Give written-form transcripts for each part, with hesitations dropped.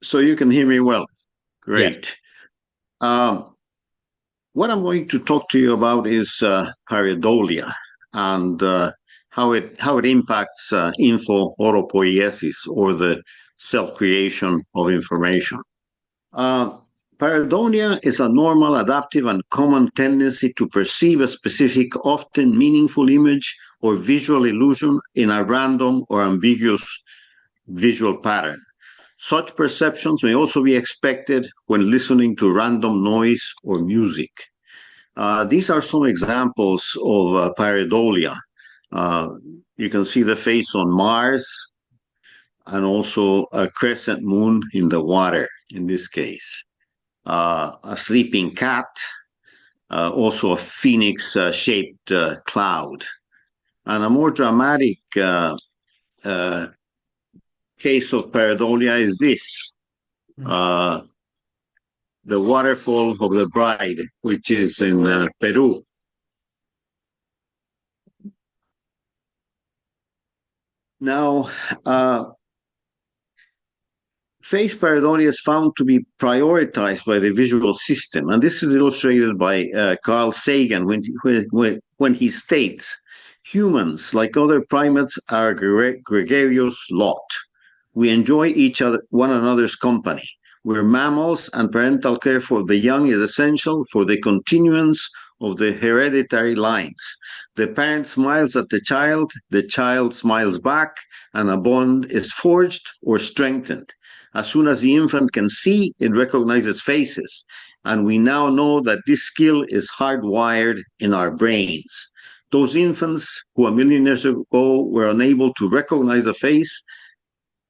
So you can hear me well. Yes. Great. Um, what I'm going to talk to you about is pareidolia and how it impacts info autopoiesis, or the self-creation of information. Uh, Pareidolia is a normal, adaptive, and common tendency to perceive a specific, often meaningful image or visual illusion in a random or ambiguous visual pattern. Such perceptions may also be expected when listening to random noise or music. These are some examples of pareidolia. Uh, you can see the face on Mars, and also a crescent moon in the water, in this case. A sleeping cat, also a phoenix shaped cloud. And a more dramatic uh, case of pareidolia is this. Uh, the waterfall of the bride, which is in Peru. Now, face pareidolia is found to be prioritized by the visual system, and this is illustrated by Carl Sagan when he states, humans, like other primates, are a gregarious lot. We enjoy one another's company. We're mammals, and parental care for the young is essential for the continuance of the hereditary lines. The parent smiles at the child smiles back, and a bond is forged or strengthened. As soon as the infant can see, it recognizes faces, and we now know that this skill is hardwired in our brains. Those infants who a million years ago were unable to recognize a face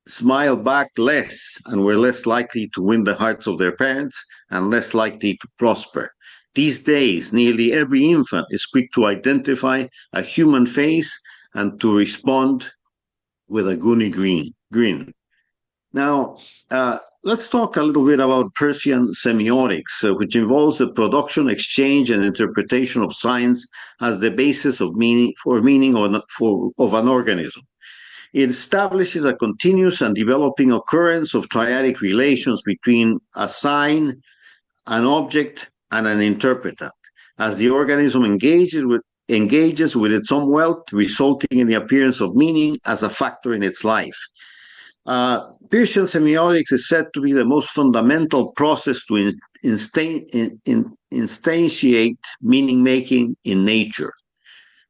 smile back less and were less likely to win the hearts of their parents and less likely to prosper. These days, nearly every infant is quick to identify a human face and to respond with a goony grin. Now, let's talk a little bit about Persian semiotics, which involves the production, exchange, and interpretation of science as the basis of meaning of an organism. It establishes a continuous and developing occurrence of triadic relations between a sign, an object, and an interpretant, as the organism engages with its own wealth, resulting in the appearance of meaning as a factor in its life. Persian semiotics is said to be the most fundamental process to instantiate meaning making in nature.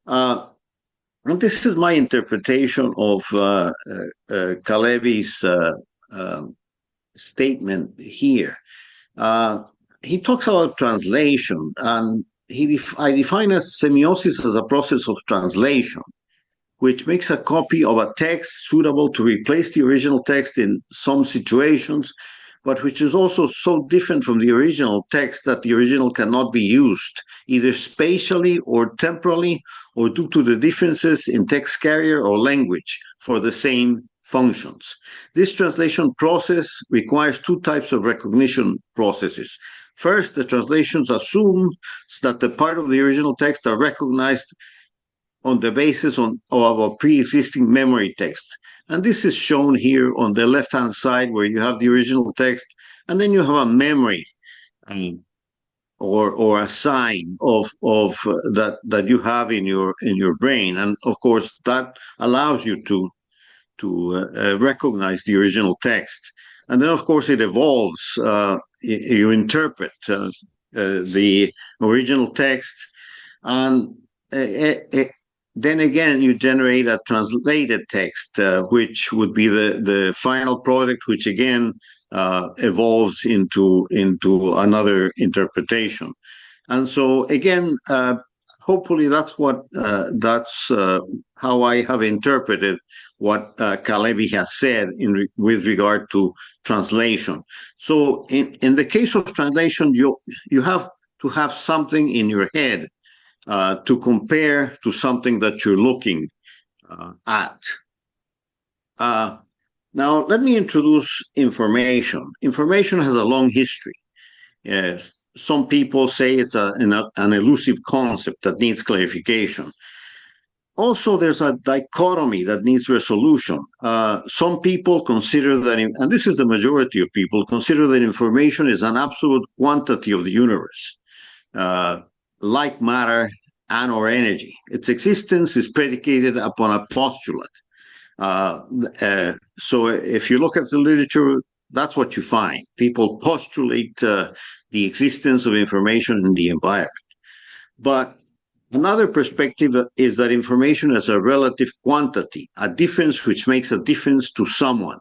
And this is my interpretation of Kalevi's statement here. He talks about translation, and I define semiosis as a process of translation, which makes a copy of a text suitable to replace the original text in some situations, but which is also so different from the original text that the original cannot be used, either spatially or temporally, or due to the differences in text carrier or language for the same functions. This translation process requires two types of recognition processes. First, the translations assume that the part of the original text are recognized on the basis of a pre-existing memory text. And this is shown here on the left-hand side, where you have the original text, and then you have a memory or a sign of that you have in your brain, and of course that allows you to recognize the original text. And then of course it evolves. You interpret the original text, and then again you generate a translated text, which would be the final product, which again evolves into another interpretation. And so again, hopefully that's how I have interpreted what Kalevi has said with regard to translation. So in the case of translation, you have to have something in your head to compare to something that you're looking at. Now, let me introduce information. Information has a long history. Yes, some people say it's an elusive concept that needs clarification. also, there's a dichotomy that needs resolution. Some people consider that, and this is the majority of people, consider that information is an absolute quantity of the universe, uh, like matter and or energy. Its existence is predicated upon a postulate. Uh, so if you look at the literature, that's what you find. People postulate the existence of information in the environment. But another perspective is that information is a relative quantity, a difference which makes a difference to someone.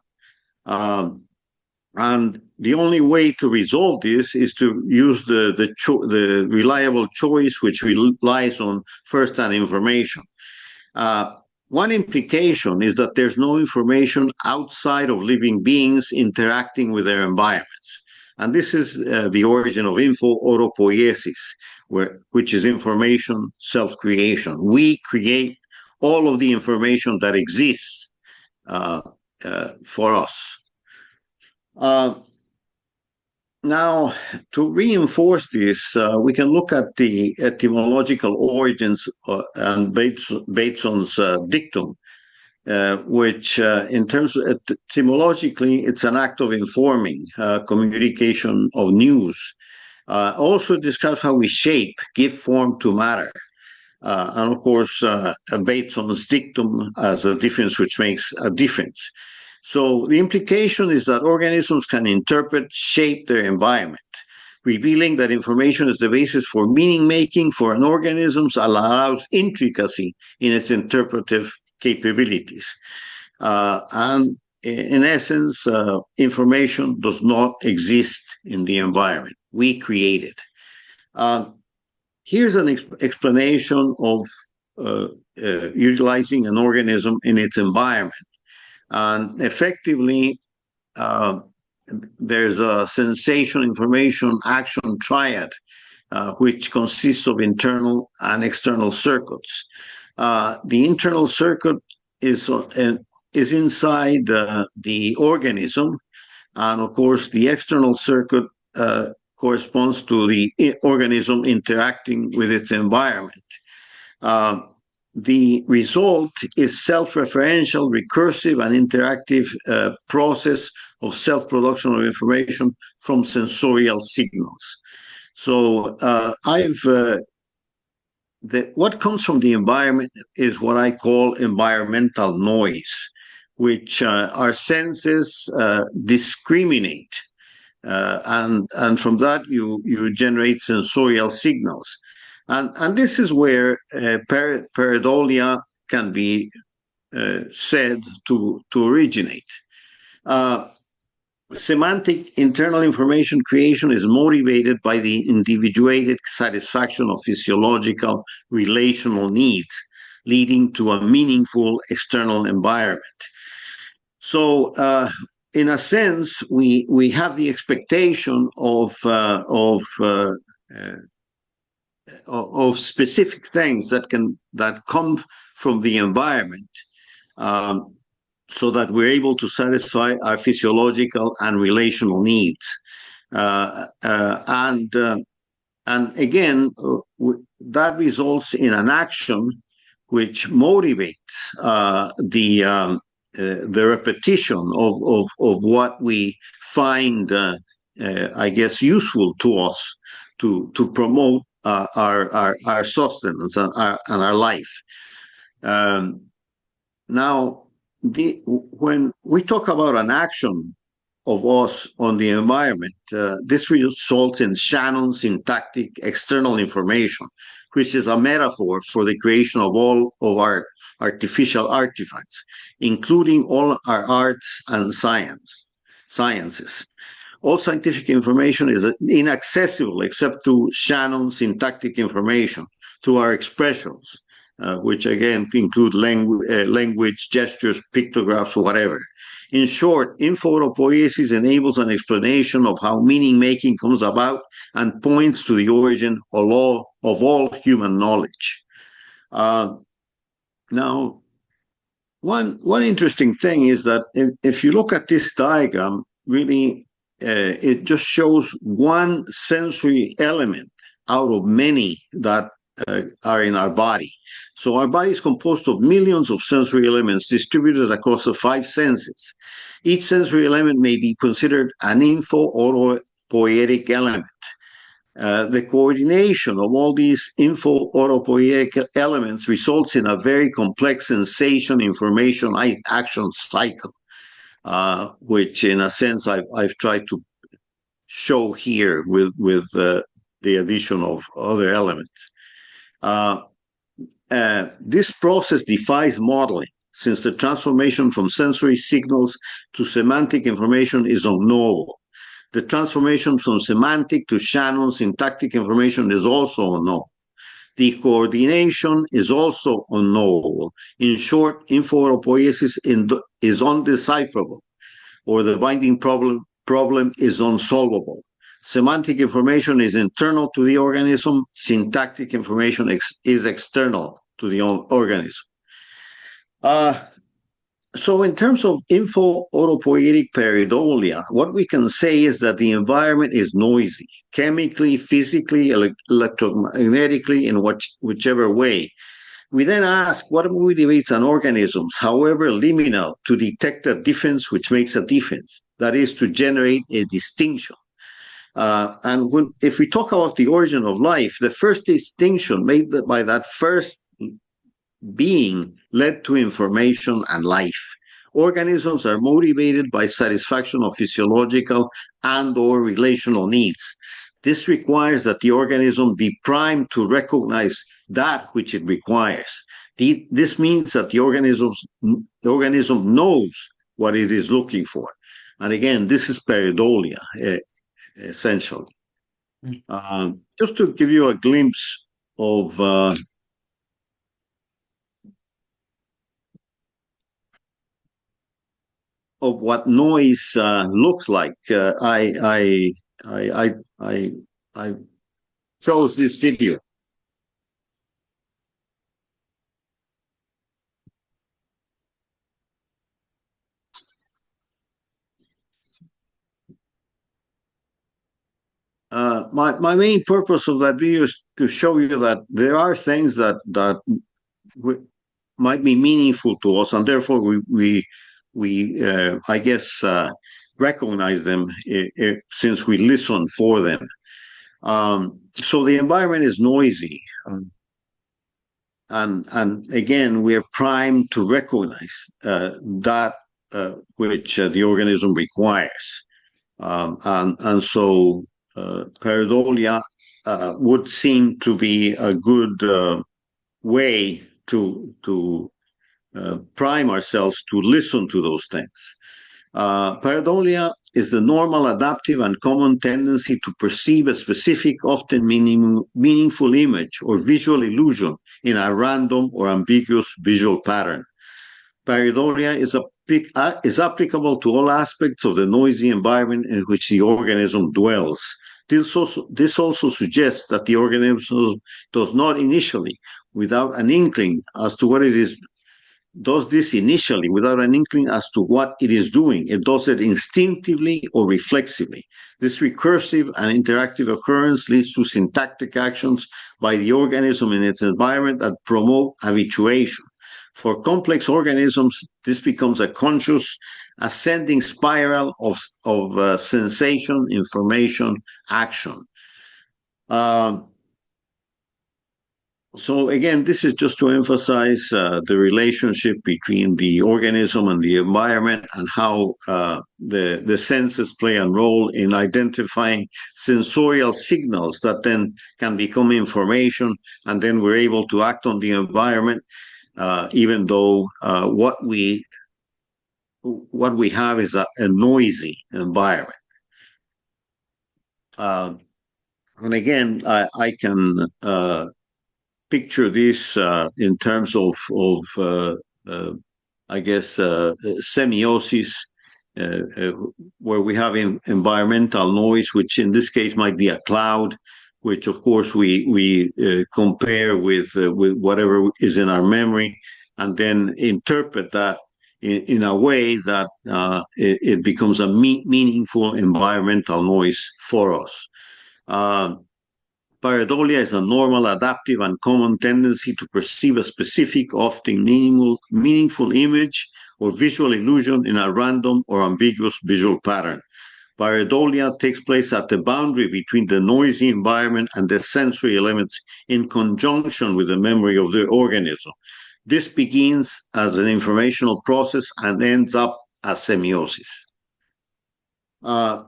Um, and the only way to resolve this is to use the reliable choice, which relies on first-hand information. Uh, One implication is that there's no information outside of living beings interacting with their environments. And this is the origin of info autopoiesis, which is information self-creation. We create all of the information that exists for us. Now, to reinforce this, we can look at the etymological origins and Bateson's dictum, which, in terms of etymologically, it's an act of informing, communication of news. Also describes how we shape, give form to matter. And of course, Bateson's dictum as a difference which makes a difference. So the implication is that organisms can interpret, shape their environment, revealing that information is the basis for meaning making for an organism, allows intricacy in its interpretive capabilities. And in essence, information does not exist in the environment. We create it. Here's an explanation of utilizing an organism in its environment. And effectively, there's a sensation, information, action triad, which consists of internal and external circuits. The internal circuit is inside the organism, and of course, the external circuit corresponds to the organism interacting with its environment. The result is self-referential, recursive, and interactive process of self-production of information from sensorial signals. So what comes from the environment is what I call environmental noise, which our senses discriminate. And from that, you generate sensorial signals. And this is where pareidolia can be said to originate. Semantic internal information creation is motivated by the individuated satisfaction of physiological relational needs, leading to a meaningful external environment. So, in a sense, we have the expectation of specific things that come from the environment, so that we're able to satisfy our physiological and relational needs. And again, that results in an action which motivates the repetition of what we find, I guess, useful to us to promote our sustenance and our life. Now, when we talk about an action of us on the environment, this results in Shannon syntactic external information, which is a metaphor for the creation of all of our artificial artifacts, including all our arts and sciences. All scientific information is inaccessible except to Shannon syntactic information, to our expressions, which again include language, gestures, pictographs, whatever. In short, info-autopoiesis enables an explanation of how meaning-making comes about and points to the origin of all human knowledge. Now, one interesting thing is that if you look at this diagram, really, it just shows one sensory element out of many that are in our body. So our body is composed of millions of sensory elements distributed across the five senses. Each sensory element may be considered an info-autopoietic element. The coordination of all these info-autopoietic elements results in a very complex sensation, information, action cycle, which in a sense I've tried to show here with the addition of other elements. This process defies modeling, since the transformation from sensory signals to semantic information is unknowable. The transformation from semantic to Shannon syntactic information is also unknown. The coordination is also unknowable. In short, info-autopoiesis is undecipherable, or the binding problem is unsolvable. Semantic information is internal to the organism. Syntactic information is external to the organism. So in terms of info-autopoietic pareidolia, what we can say is that the environment is noisy, chemically, physically, electromagnetically, in whichever way. We then ask what motivates an organism, however liminal, to detect a difference which makes a difference, that is, to generate a distinction. If we talk about the origin of life, the first distinction made by that first being led to information and life. Organisms are motivated by satisfaction of physiological and/or relational needs. This requires that the organism be primed to recognize that which it requires. This means that the organism knows what it is looking for. And again, this is pareidolia, essentially. Just to give you a glimpse of what noise looks like, I chose this video. My main purpose of that video is to show you that there are things that might be meaningful to us, and therefore we I guess recognize them since we listen for them. So the environment is noisy, and again we are primed to recognize that which the organism requires, and so pareidolia would seem to be a good way to prime ourselves to listen to those things. Pareidolia is the normal, adaptive, and common tendency to perceive a specific, often meaningful image or visual illusion in a random or ambiguous visual pattern. Pareidolia is applicable to all aspects of the noisy environment in which the organism dwells. This also suggests that the organism does not initially, without an inkling as to what it is, does this initially without an inkling as to what it is doing. It does it instinctively or reflexively. This recursive and interactive occurrence leads to syntactic actions by the organism in its environment that promote habituation. For complex organisms, this becomes a conscious ascending spiral of sensation, information, action. So again, this is just to emphasize the relationship between the organism and the environment, and how the senses play a role in identifying sensorial signals that then can become information, and then we're able to act on the environment, even though what we have is a noisy environment. And again, I can picture this in terms of I guess semiosis, where we have environmental noise, which in this case might be a cloud, which of course we compare with whatever is in our memory, and then interpret that in a way that it becomes a meaningful environmental noise for us. Pareidolia is a normal, adaptive, and common tendency to perceive a specific, often meaningful image or visual illusion in a random or ambiguous visual pattern. Pareidolia takes place at the boundary between the noisy environment and the sensory elements in conjunction with the memory of the organism. This begins as an informational process and ends up as semiosis.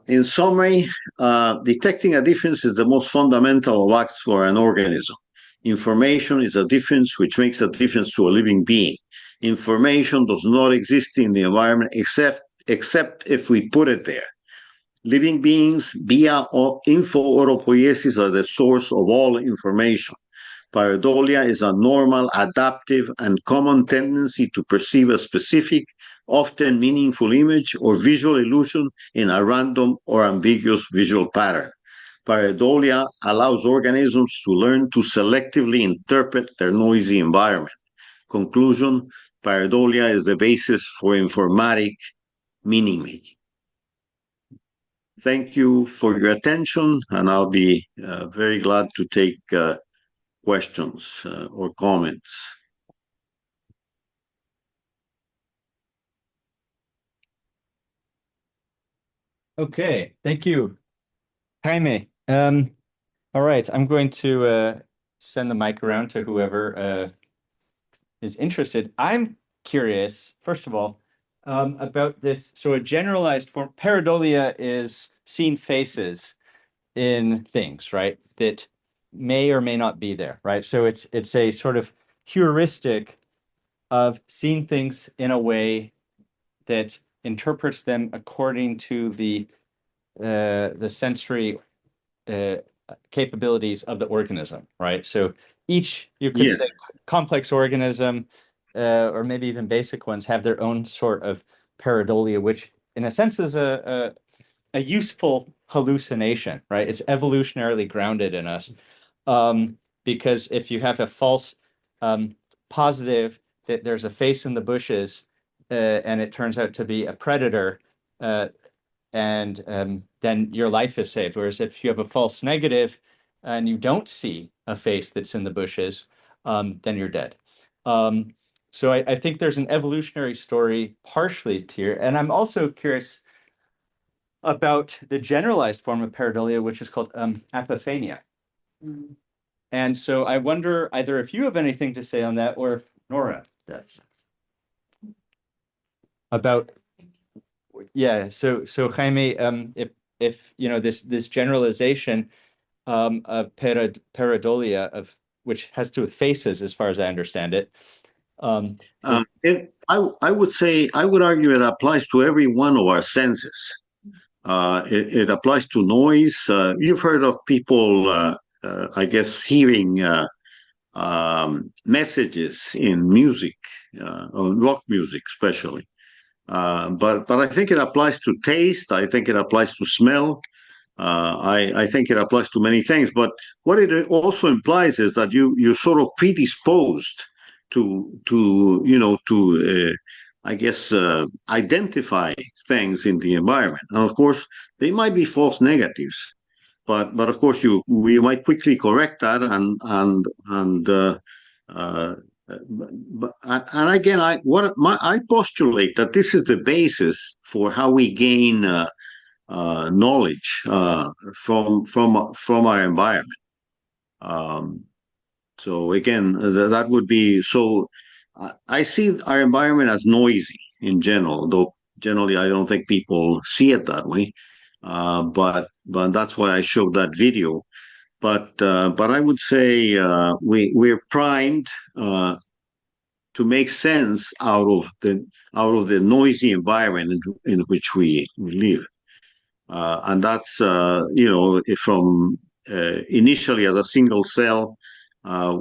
In summary, detecting a difference is the most fundamental of acts for an organism. Information is a difference which makes a difference to a living being. Information does not exist in the environment except if we put it there. Living beings via info-oropoiesis are the source of all information. Pareidolia is a normal, adaptive, and common tendency to perceive a specific, often meaningful image or visual illusion in a random or ambiguous visual pattern. Pareidolia allows organisms to learn to selectively interpret their noisy environment. Conclusion, pareidolia is the basis for informatic meaning making. Thank you for your attention, and I'll be very glad to take questions or comments. Okay, thank you, Jaime. All right, I'm going to send the mic around to whoever is interested. I'm curious, first of all, about this. So a generalized form, pareidolia is seeing faces in things, right? That may or may not be there, right? So it's a sort of heuristic of seeing things in a way that interprets them according to the sensory capabilities of the organism, right? So each, you could say, complex organism, or maybe even basic ones, have their own sort of pareidolia, which in a sense is a useful hallucination, right? It's evolutionarily grounded in us. Because if you have a false positive that there's a face in the bushes, and it turns out to be a predator, and then your life is saved. Whereas if you have a false negative and you don't see a face that's in the bushes, then you're dead. So I think there's an evolutionary story partially here. And I'm also curious about the generalized form of pareidolia, which is called apophenia. Mm. And so I wonder either if you have anything to say on that or if Nora does. About, yeah, so Jaime, if you know this generalization of pareidolia, of which has to do with faces, as far as I understand it. I would say, I would argue it applies to every one of our senses. It applies to noise. You've heard of people, I guess, hearing messages in music, rock music especially. But I think it applies to taste. I think it applies to smell. I think it applies to many things. But what it also implies is that you're sort of predisposed to I guess identify things in the environment. And of course, they might be false negatives, but of course we might quickly correct that and again, I postulate that this is the basis for how we gain knowledge from our environment. So again, that would be so. I see our environment as noisy in general, though generally I don't think people see it that way. But that's why I showed that video. But I would say we're primed to make sense out of the noisy environment in which we live, and that's from initially as a single cell, I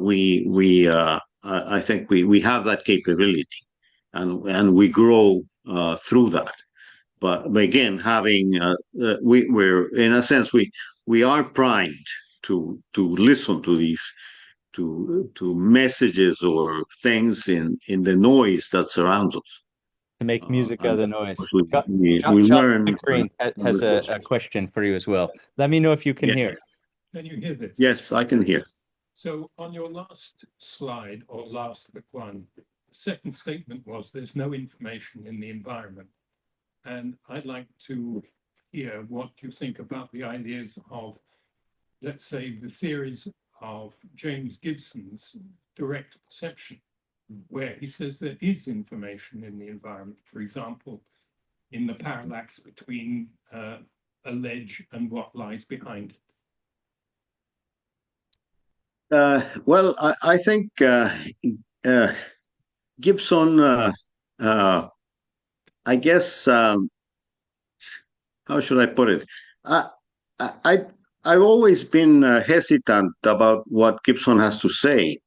think we have that capability, and we grow through that. But again, having we're in a sense we are primed to listen to these to messages or things in the noise that surrounds us. To make music out of the noise. We John learn. Pickering has a question for you as well. Let me know if you can hear. Can you hear this? Yes, I can hear. So on your last slide, or last but one, the second statement was there's no information in the environment. And I'd like to hear what you think about the ideas of, let's say, the theories of James Gibson's direct perception, where he says there is information in the environment, for example, in the parallax between a ledge and what lies behind it. Well, I think Gibson, I guess, how should I put it? I, I, I've always been hesitant about what Gibson has to say.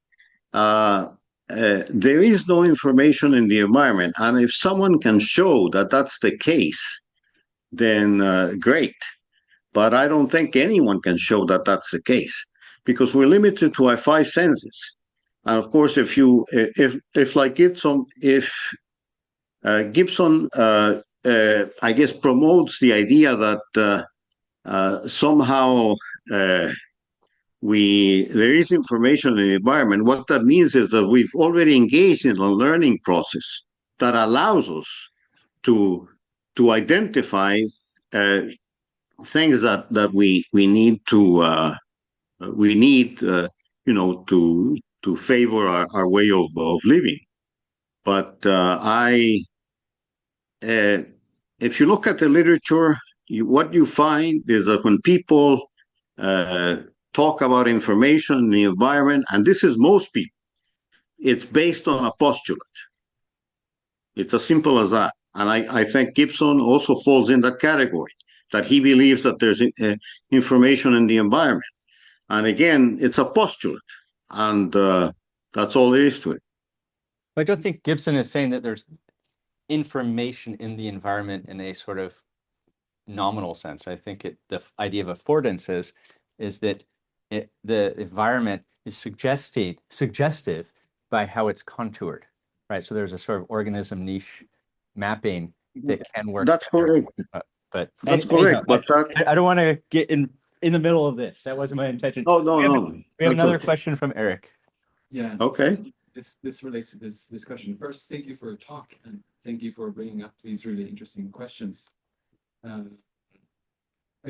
There is no information in the environment, and if someone can show that that's the case, then great. But I don't think anyone can show that that's the case because we're limited to our five senses. And of course, if like Gibson, if Gibson, I guess, promotes the idea that somehow there is information in the environment. What that means is that we've already engaged in a learning process that allows us to identify things that we need to to favor our way of living. But if you look at the literature, what you find is that when people talk about information in the environment, and this is most people, it's based on a postulate. It's as simple as that. And I think Gibson also falls in that category, that he believes that there's information in the environment. And again, it's a postulate, and that's all there is to it. I don't think Gibson is saying that there's information in the environment in a sort of nominal sense. I think the idea of affordance is that the environment is suggestive by how it's contoured, right? So there's a sort of organism niche mapping that can work. That's correct. But that's correct. But I don't want to get in the middle of this. That wasn't my intention. Oh, no. We have another question from Eric. Yeah. Okay. This relates to this discussion. First, thank you for your talk, and thank you for bringing up these really interesting questions. I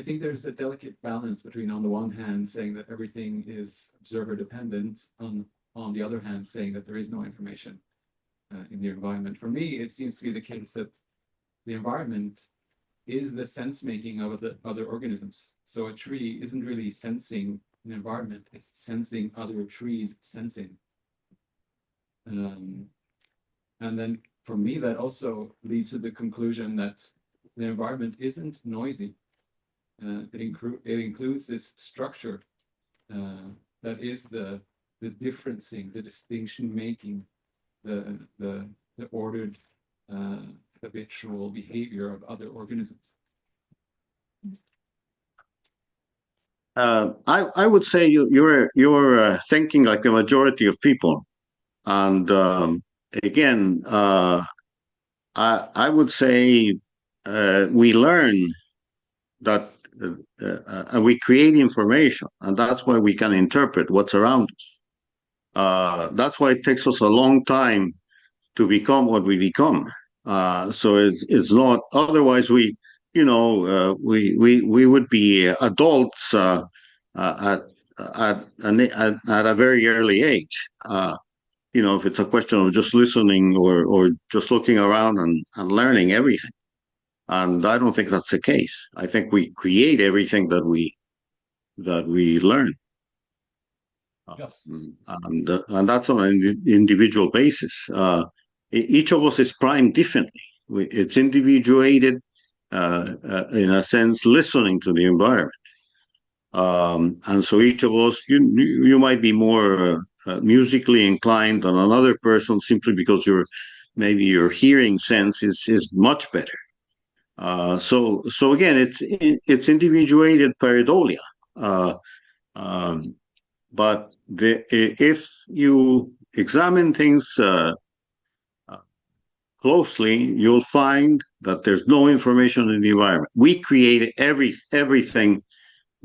think there's a delicate balance between, on the one hand, saying that everything is observer dependent, on the other hand, saying that there is no information in the environment. For me, it seems to be the case that the environment is the sense making of the other organisms. So a tree isn't really sensing an environment, it's sensing other trees sensing. And then for me, that also leads to the conclusion that the environment isn't noisy. It includes this structure that is the differencing, the distinction making, the ordered habitual behavior of other organisms. I would say you're thinking like the majority of people, and again, I would say we learn that we create information, and that's why we can interpret what's around us. That's why it takes us a long time to become what we become. So it's not. Otherwise, we would be adults at a very early age. If it's a question of just listening or just looking around and learning everything. And I don't think that's the case. I think we create everything that we learn. Yes. And that's on an individual basis. Each of us is primed differently. It's individuated, in a sense, listening to the environment. And so each of us, you might be more musically inclined than another person simply because maybe your hearing sense is much better. So again, it's individuated pareidolia. But if you examine things closely, you'll find that there's no information in the environment. We create everything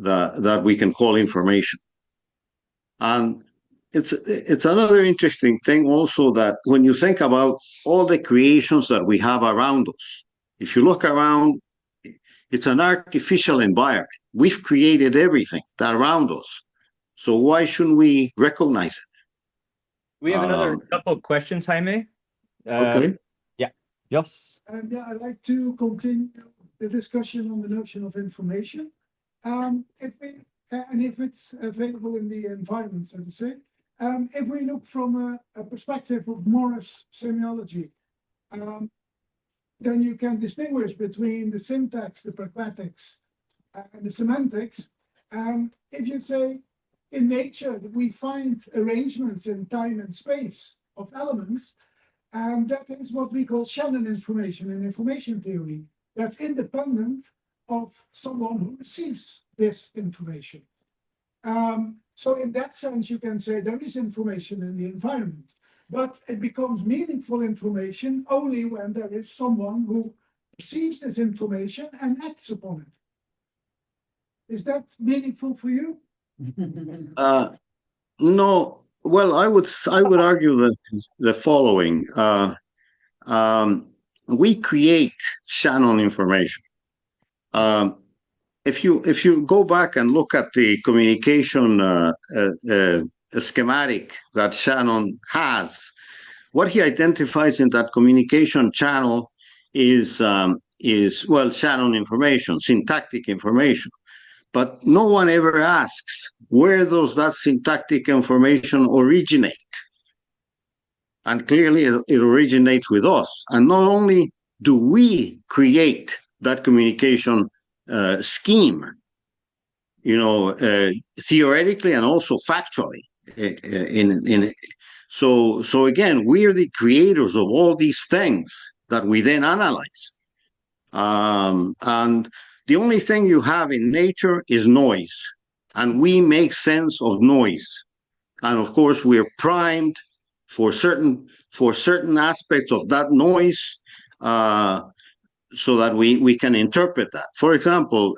that we can call information. And it's another interesting thing also that when you think about all the creations that we have around us, if you look around, it's an artificial environment. We've created everything that around us. So why shouldn't we recognize it? We have another couple of questions, Jaime. Okay. Yeah. Yes. Yeah, I'd like to continue the discussion on the notion of information. If it's available in the environment, so to say, if we look from a perspective of Morris semiology, then you can distinguish between the syntax, the pragmatics, and the semantics. If you say in nature that we find arrangements in time and space of elements, and that is what we call Shannon information in information theory. That's independent of someone who receives this information. So in that sense, you can say there is information in the environment, but it becomes meaningful information only when there is someone who receives this information and acts upon it. Is that meaningful for you? No. Well, I would argue that the following: we create Shannon information. If you go back and look at the communication schematic that Shannon has, what he identifies in that communication channel is Shannon information, syntactic information. But no one ever asks, where does that syntactic information originate? And clearly it originates with us. And not only do we create that communication scheme, theoretically and also factually. So again, we're the creators of all these things that we then analyze. And the only thing you have in nature is noise, and we make sense of noise. And of course, we're primed for certain aspects of that noise, so that we can interpret that. For example,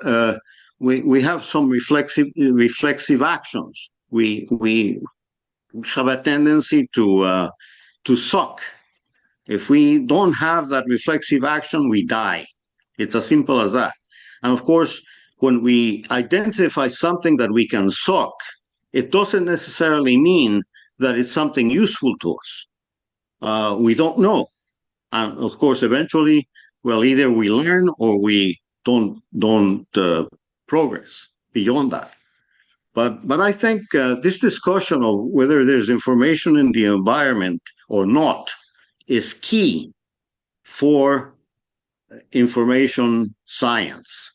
we have some reflexive actions. We have a tendency to suck. If we don't have that reflexive action, we die. It's as simple as that. And of course, when we identify something that we can suck, it doesn't necessarily mean that it's something useful to us. We don't know. And of course, eventually, well, either we learn or we don't progress beyond that. But I think this discussion of whether there's information in the environment or not is key for information science.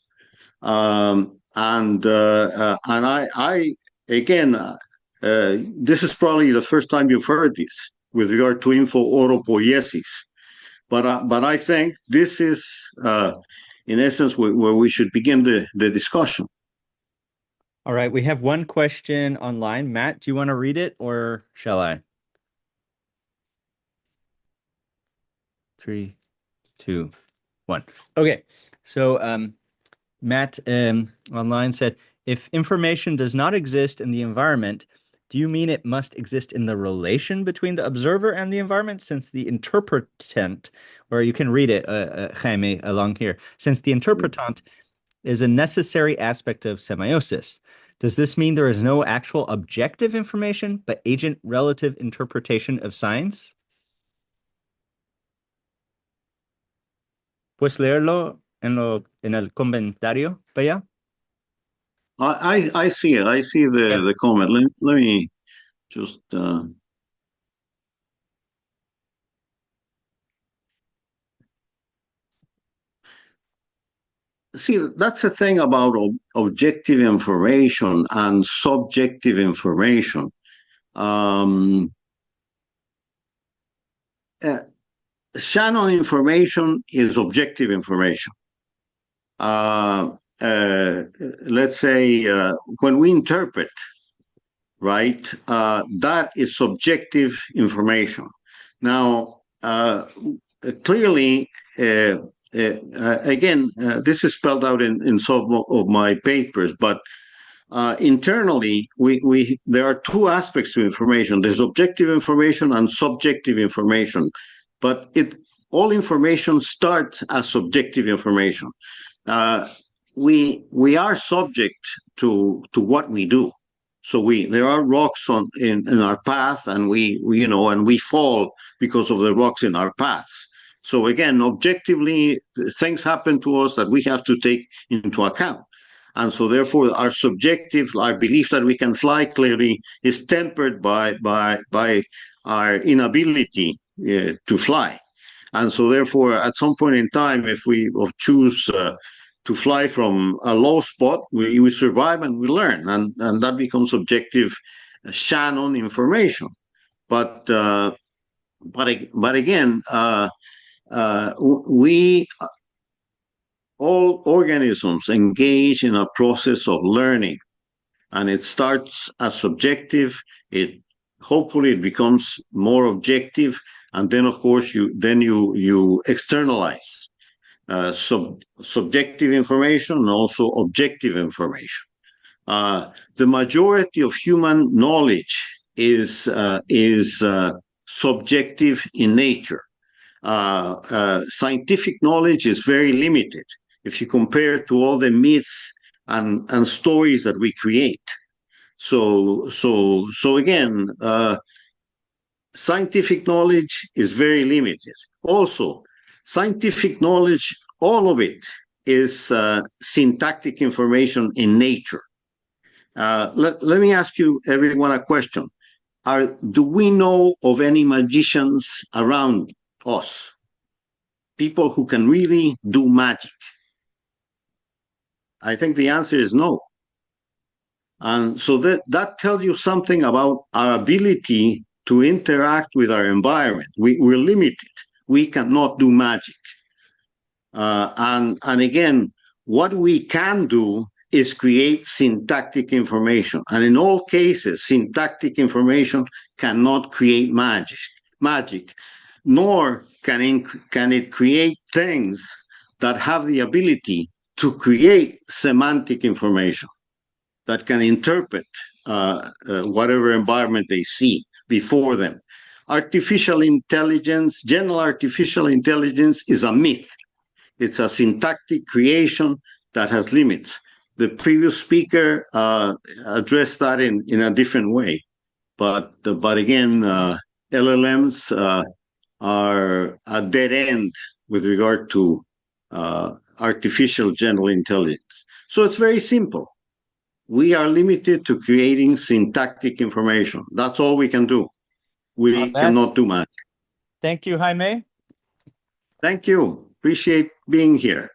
And I again, this is probably the first time you've heard this with regard to info-oropoiesis. But I think this is, in essence, where we should begin the discussion. All right, we have one question online. Matt, do you want to read it or shall I? 3, 2, 1. Okay, so Matt online said, if information does not exist in the environment, do you mean it must exist in the relation between the observer and the environment, since the interpretant, or you can read it, Jaime, along here, since the interpretant is a necessary aspect of semiosis? Does this mean there is no actual objective information, but agent relative interpretation of signs? ¿Puedes leerlo en el comentario, Bella? I see it. I see the comment. Let me just see. That's the thing about objective information and subjective information. Shannon information is objective information. Let's say when we interpret, right, that is subjective information. Now, clearly, again, this is spelled out in some of my papers, but internally, there are two aspects to information. There's objective information and subjective information, but all information starts as subjective information. We are subject to what we do. So there are rocks in our path, and we fall because of the rocks in our paths. So again, objectively, things happen to us that we have to take into account. And so therefore our belief that we can fly clearly is tempered by our inability to fly. And so therefore at some point in time, if we choose to fly from a low spot, we survive and we learn, and that becomes objective Shannon information. But again, all organisms engage in a process of learning, and it starts as subjective. Hopefully it becomes more objective, and then of course you externalize subjective information and also objective information. The majority of human knowledge is subjective in nature. Scientific knowledge is very limited if you compare to all the myths and stories that we create. So again, scientific knowledge is very limited. Also, scientific knowledge, all of it is syntactic information in nature. Let me ask you, everyone, a question. Do we know of any magicians around us? People who can really do magic? I think the answer is no. And so that tells you something about our ability to interact with our environment. We're limited. We cannot do magic. And again, what we can do is create syntactic information. And in all cases, syntactic information cannot create magic, nor can it create things that have the ability to create semantic information that can interpret whatever environment they see before them. Artificial intelligence, general artificial intelligence, is a myth. It's a syntactic creation that has limits. The previous speaker addressed that in a different way. But again, LLMs are a dead end with regard to artificial general intelligence. So it's very simple. We are limited to creating syntactic information. That's all we can do. We cannot do much. Thank you, Jaime. Thank you. Appreciate being here.